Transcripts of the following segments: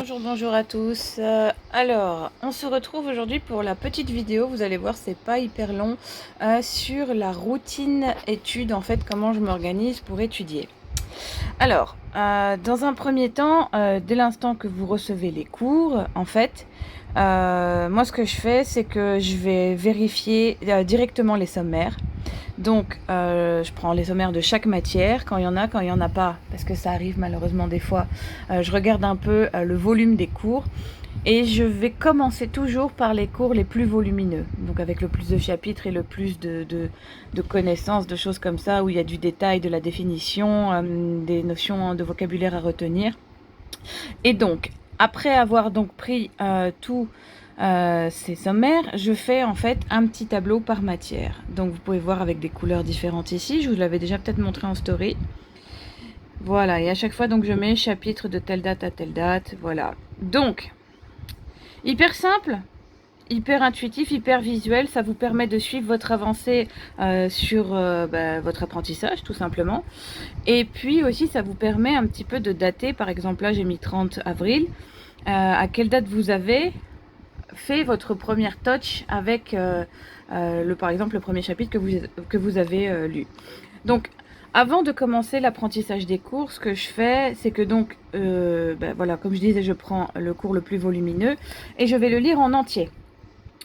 Bonjour à tous. Alors, on se retrouve aujourd'hui pour la petite vidéo, vous allez voir, c'est pas hyper long, sur la routine étude, en fait, comment je m'organise pour étudier. Alors, dans un premier temps, dès l'instant que vous recevez les cours, en fait, moi ce que je fais, c'est que je vais vérifier directement les sommaires. Donc, je prends les sommaires de chaque matière, quand il y en a, quand il n'y en a pas, parce que ça arrive malheureusement des fois. Je regarde un peu le volume des cours et je vais commencer toujours par les cours les plus volumineux, donc avec le plus de chapitres et le plus de connaissances, de choses comme ça, où il y a du détail, de la définition, des notions de vocabulaire à retenir. Et donc, après avoir donc pris tout ces sommaires, je fais en fait un petit tableau par matière. Donc vous pouvez voir avec des couleurs différentes ici, je vous l'avais déjà peut-être montré en story. Voilà, et à chaque fois donc je mets chapitre de telle date à telle date, voilà. Donc, hyper simple, hyper intuitif, hyper visuel, ça vous permet de suivre votre avancée sur votre apprentissage tout simplement. Et puis aussi ça vous permet un petit peu de dater, par exemple là j'ai mis 30 avril, à quelle date vous avez fait votre première touch avec par exemple le premier chapitre que vous avez lu. Donc avant de commencer l'apprentissage des cours, ce que je fais, c'est que donc, voilà, comme je disais, je prends le cours le plus volumineux et je vais le lire en entier.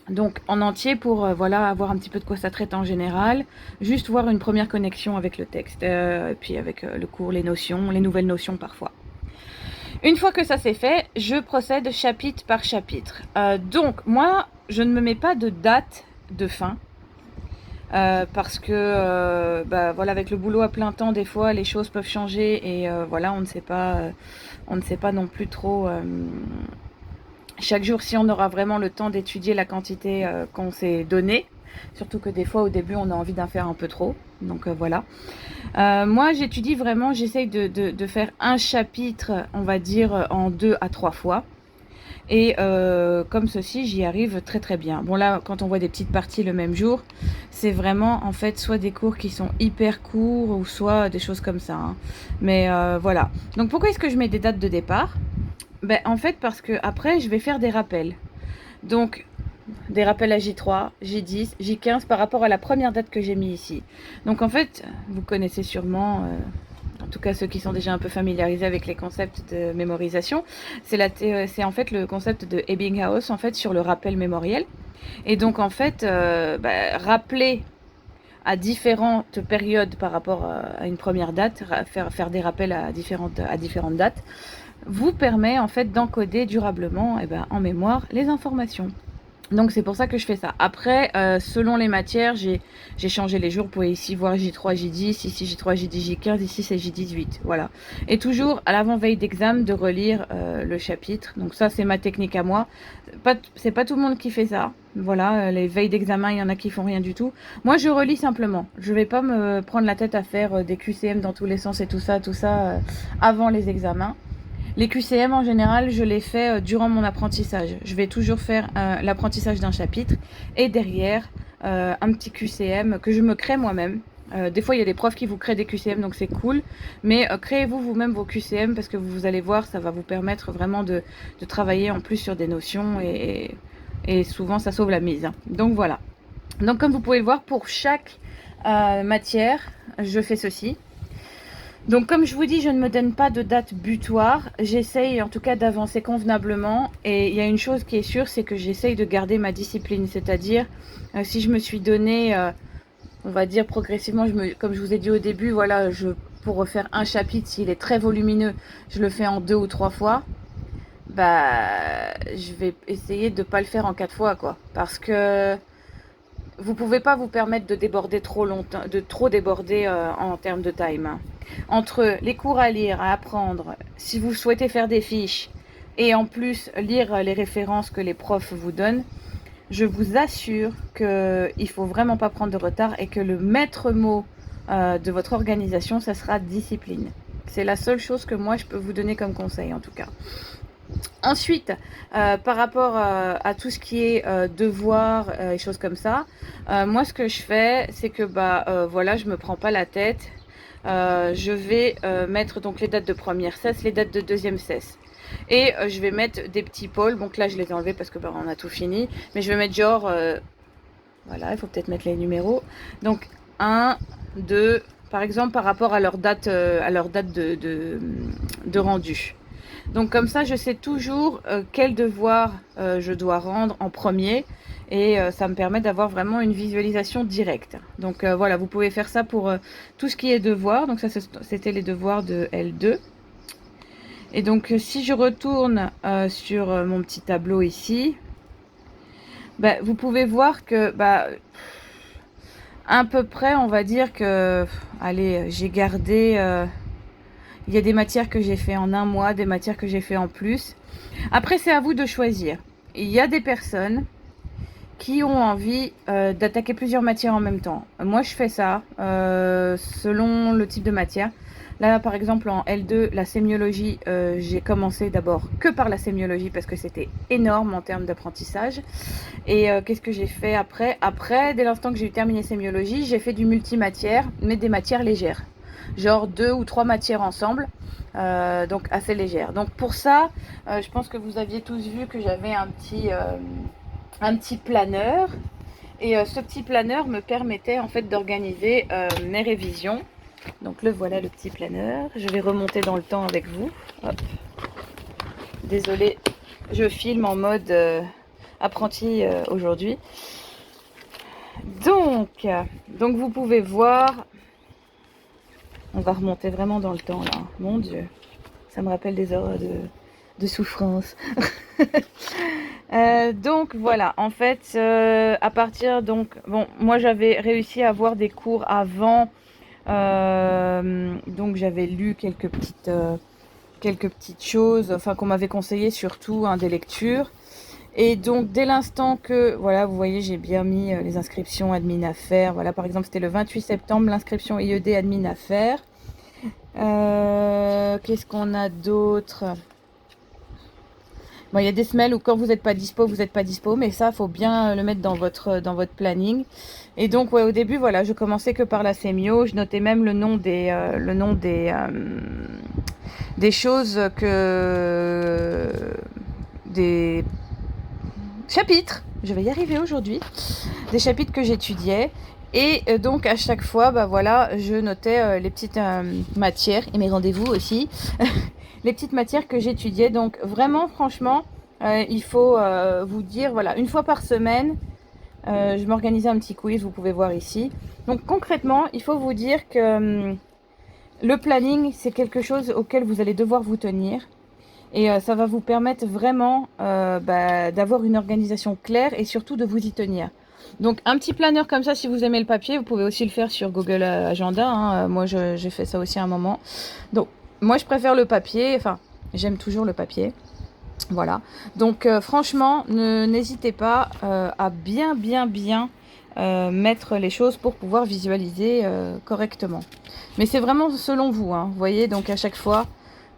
Donc en entier pour voilà, avoir un petit peu de quoi ça traite en général, juste voir une première connexion avec le texte, et puis avec le cours, les notions, les nouvelles notions parfois. Une fois que ça c'est fait, je procède chapitre par chapitre. Donc moi, je ne me mets pas de date de fin. Parce que voilà, avec le boulot à plein temps, des fois les choses peuvent changer et voilà, on ne sait pas non plus trop chaque jour si on aura vraiment le temps d'étudier la quantité qu'on s'est donnée. Surtout que des fois au début on a envie d'en faire un peu trop. Donc voilà. Moi j'étudie vraiment, j'essaye de faire un chapitre, on va dire, en 2 à 3 fois. Et comme ceci, j'y arrive très très bien. Bon là, quand on voit des petites parties le même jour, c'est vraiment en fait soit des cours qui sont hyper courts ou soit des choses comme ça. Hein. Mais voilà. Donc pourquoi est-ce que je mets des dates de départ? Ben, en fait parce que après je vais faire des rappels. Donc des rappels à J3, J10, J15 par rapport à la première date que j'ai mis ici. Donc en fait, vous connaissez sûrement... en tout cas ceux qui sont déjà un peu familiarisés avec les concepts de mémorisation, c'est en fait le concept de Ebbinghaus en fait sur le rappel mémoriel. Et donc en fait, rappeler à différentes périodes par rapport à une première date, faire des rappels à différentes dates, vous permet en fait d'encoder durablement en mémoire les informations. Donc c'est pour ça que je fais ça. Après, selon les matières, j'ai changé les jours. Vous pouvez ici voir J3, J10, ici J3, J10, J15, ici c'est J18. Voilà. Et toujours à l'avant-veille d'examen de relire le chapitre. Donc ça c'est ma technique à moi. C'est pas tout le monde qui fait ça. Voilà, les veilles d'examen, il y en a qui font rien du tout. Moi je relis simplement. Je vais pas me prendre la tête à faire des QCM dans tous les sens et tout ça avant les examens. Les QCM en général, je les fais durant mon apprentissage. Je vais toujours faire l'apprentissage d'un chapitre et derrière un petit QCM que je me crée moi-même. Des fois, il y a des profs qui vous créent des QCM, donc c'est cool. Mais créez-vous vous-même vos QCM parce que vous allez voir, ça va vous permettre vraiment de travailler en plus sur des notions et souvent, ça sauve la mise. Hein. Donc voilà. Donc comme vous pouvez le voir, pour chaque matière, je fais ceci. Donc comme je vous dis, je ne me donne pas de date butoir, j'essaye en tout cas d'avancer convenablement et il y a une chose qui est sûre, c'est que j'essaye de garder ma discipline, c'est-à-dire si je me suis donné, on va dire progressivement, comme je vous ai dit au début, voilà, pour refaire un chapitre, s'il est très volumineux, je le fais en 2 ou 3 fois, je vais essayer de ne pas le faire en 4 fois, quoi, parce que vous pouvez pas vous permettre de déborder trop longtemps, de trop déborder en termes de time. Hein. Entre les cours à lire, à apprendre, si vous souhaitez faire des fiches et en plus lire les références que les profs vous donnent, je vous assure qu'il faut vraiment pas prendre de retard et que le maître mot de votre organisation, ça sera discipline. C'est la seule chose que moi je peux vous donner comme conseil en tout cas. Ensuite, par rapport à tout ce qui est devoirs et choses comme ça, moi ce que je fais, c'est que voilà, je me prends pas la tête. Je vais mettre donc les dates de première cesse, les dates de deuxième cesse. Et je vais mettre des petits pôles. Donc là, je les ai enlevés parce que on a tout fini. Mais je vais mettre genre, voilà, il faut peut-être mettre les numéros. Donc 1, 2, par exemple, par rapport à leur date, de rendu. Donc comme ça, je sais toujours quel devoir je dois rendre en premier. Et ça me permet d'avoir vraiment une visualisation directe. Donc voilà, vous pouvez faire ça pour tout ce qui est devoir. Donc ça, c'était les devoirs de L2. Et donc si je retourne sur mon petit tableau ici, bah, vous pouvez voir que à peu près, on va dire que, allez, j'ai gardé, il y a des matières que j'ai fait en un mois, des matières que j'ai fait en plus. Après, c'est à vous de choisir. Il y a des personnes qui ont envie d'attaquer plusieurs matières en même temps. Moi, je fais ça selon le type de matière. Là, par exemple, en L2, la sémiologie, j'ai commencé d'abord que par la sémiologie parce que c'était énorme en termes d'apprentissage. Et qu'est-ce que j'ai fait après? Après, dès l'instant que j'ai terminé sémiologie, j'ai fait du multimatière, mais des matières légères. Genre 2 ou 3 matières ensemble, donc assez légères. Donc pour ça, je pense que vous aviez tous vu que j'avais un petit planeur. Et ce petit planeur me permettait en fait d'organiser mes révisions. Donc le voilà, le petit planeur. Je vais remonter dans le temps avec vous. Hop. Désolée, je filme en mode apprenti aujourd'hui. Donc vous pouvez voir. On va remonter vraiment dans le temps là. Mon Dieu, ça me rappelle des heures de souffrance. Donc voilà, en fait, à partir bon, moi j'avais réussi à avoir des cours avant, donc j'avais lu quelques petites choses, enfin qu'on m'avait conseillé surtout des lectures. Et donc dès l'instant que, voilà, vous voyez, j'ai bien mis les inscriptions admin à faire. Voilà, par exemple, c'était le 28 septembre, l'inscription IED admin à faire. Qu'est-ce qu'on a d'autre? Bon, il y a des semaines où quand vous n'êtes pas dispo, vous n'êtes pas dispo, mais ça, faut bien le mettre dans votre planning. Et donc, ouais, au début, voilà, je commençais que par la sémio. Je notais même le nom des choses des chapitres. Je vais y arriver aujourd'hui. Des chapitres que j'étudiais. Et donc, à chaque fois, voilà, je notais les petites matières et mes rendez-vous aussi. Les petites matières que j'étudiais. Donc vraiment, franchement, il faut vous dire, voilà, une fois par semaine, je m'organisais un petit quiz, vous pouvez voir ici. Donc concrètement, il faut vous dire que le planning, c'est quelque chose auquel vous allez devoir vous tenir. Et ça va vous permettre vraiment d'avoir une organisation claire et surtout de vous y tenir. Donc un petit planeur comme ça, si vous aimez le papier, vous pouvez aussi le faire sur Google Agenda. Hein. Moi, j'ai fait ça aussi à un moment. Donc moi, je préfère le papier. Enfin, j'aime toujours le papier. Voilà. Donc franchement, n'hésitez pas à bien mettre les choses pour pouvoir visualiser correctement. Mais c'est vraiment selon vous. Hein. Vous voyez, donc à chaque fois.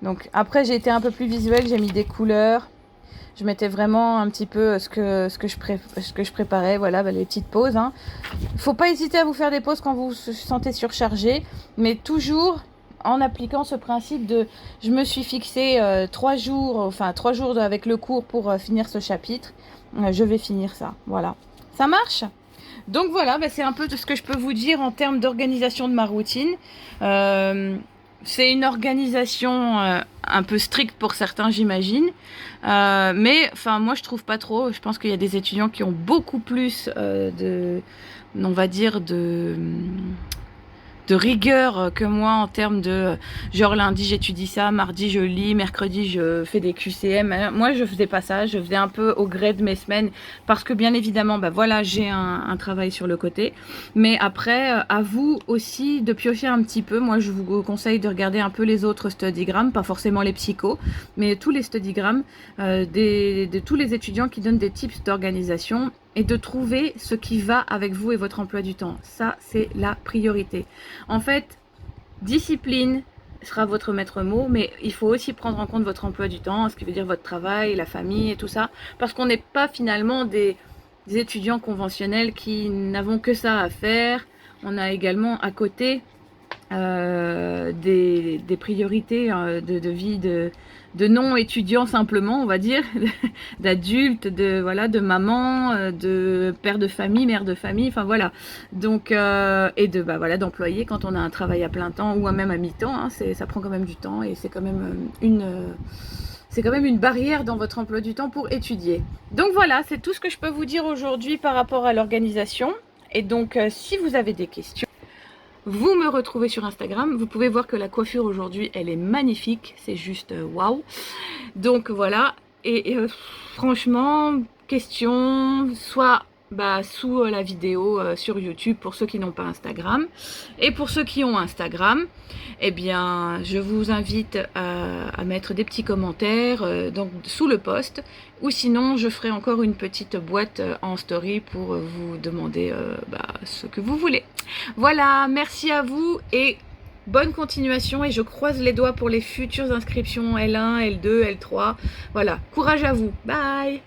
Donc après, j'ai été un peu plus visuelle. J'ai mis des couleurs. Je mettais vraiment un petit peu ce que je préparais, voilà, les petites pauses. Hein. Faut pas hésiter à vous faire des pauses quand vous vous sentez surchargé, mais toujours en appliquant ce principe de je me suis fixé 3 jours avec le cours pour finir ce chapitre, je vais finir ça, voilà. Ça marche ? Donc voilà, c'est un peu tout ce que je peux vous dire en termes d'organisation de ma routine. C'est une organisation un peu stricte pour certains, j'imagine. Mais enfin, moi, je trouve pas trop. Je pense qu'il y a des étudiants qui ont beaucoup plus on va dire, de rigueur que moi en termes de genre lundi j'étudie ça, mardi je lis, mercredi je fais des QCM. Moi je faisais pas ça, je faisais un peu au gré de mes semaines parce que bien évidemment voilà, j'ai un travail sur le côté, mais après à vous aussi de piocher un petit peu. Moi je vous conseille de regarder un peu les autres studygrammes, pas forcément les psychos, mais tous les studygrammes de tous les étudiants qui donnent des tips d'organisation et de trouver ce qui va avec vous et votre emploi du temps. Ça, c'est la priorité. En fait, discipline sera votre maître mot, mais il faut aussi prendre en compte votre emploi du temps, ce qui veut dire votre travail, la famille et tout ça, parce qu'on n'est pas finalement des étudiants conventionnels qui n'avons que ça à faire. On a également à côté des priorités de vie de non-étudiants simplement, on va dire, d'adultes, voilà, de maman, de père de famille, mère de famille, enfin voilà. Donc, et voilà, d'employés quand on a un travail à plein temps ou même à mi-temps, hein, ça prend quand même du temps et c'est quand même c'est quand même une barrière dans votre emploi du temps pour étudier. Donc voilà, c'est tout ce que je peux vous dire aujourd'hui par rapport à l'organisation. Et donc, si vous avez des questions, vous me retrouvez sur Instagram. Vous pouvez voir que la coiffure aujourd'hui, elle est magnifique. C'est juste waouh. Donc voilà. Et franchement, question, soit sous la vidéo sur YouTube pour ceux qui n'ont pas Instagram. Et pour ceux qui ont Instagram, eh bien, je vous invite à mettre des petits commentaires donc, sous le post. Ou sinon, je ferai encore une petite boîte en story pour vous demander ce que vous voulez. Voilà, merci à vous et bonne continuation. Et je croise les doigts pour les futures inscriptions L1, L2, L3. Voilà, courage à vous. Bye!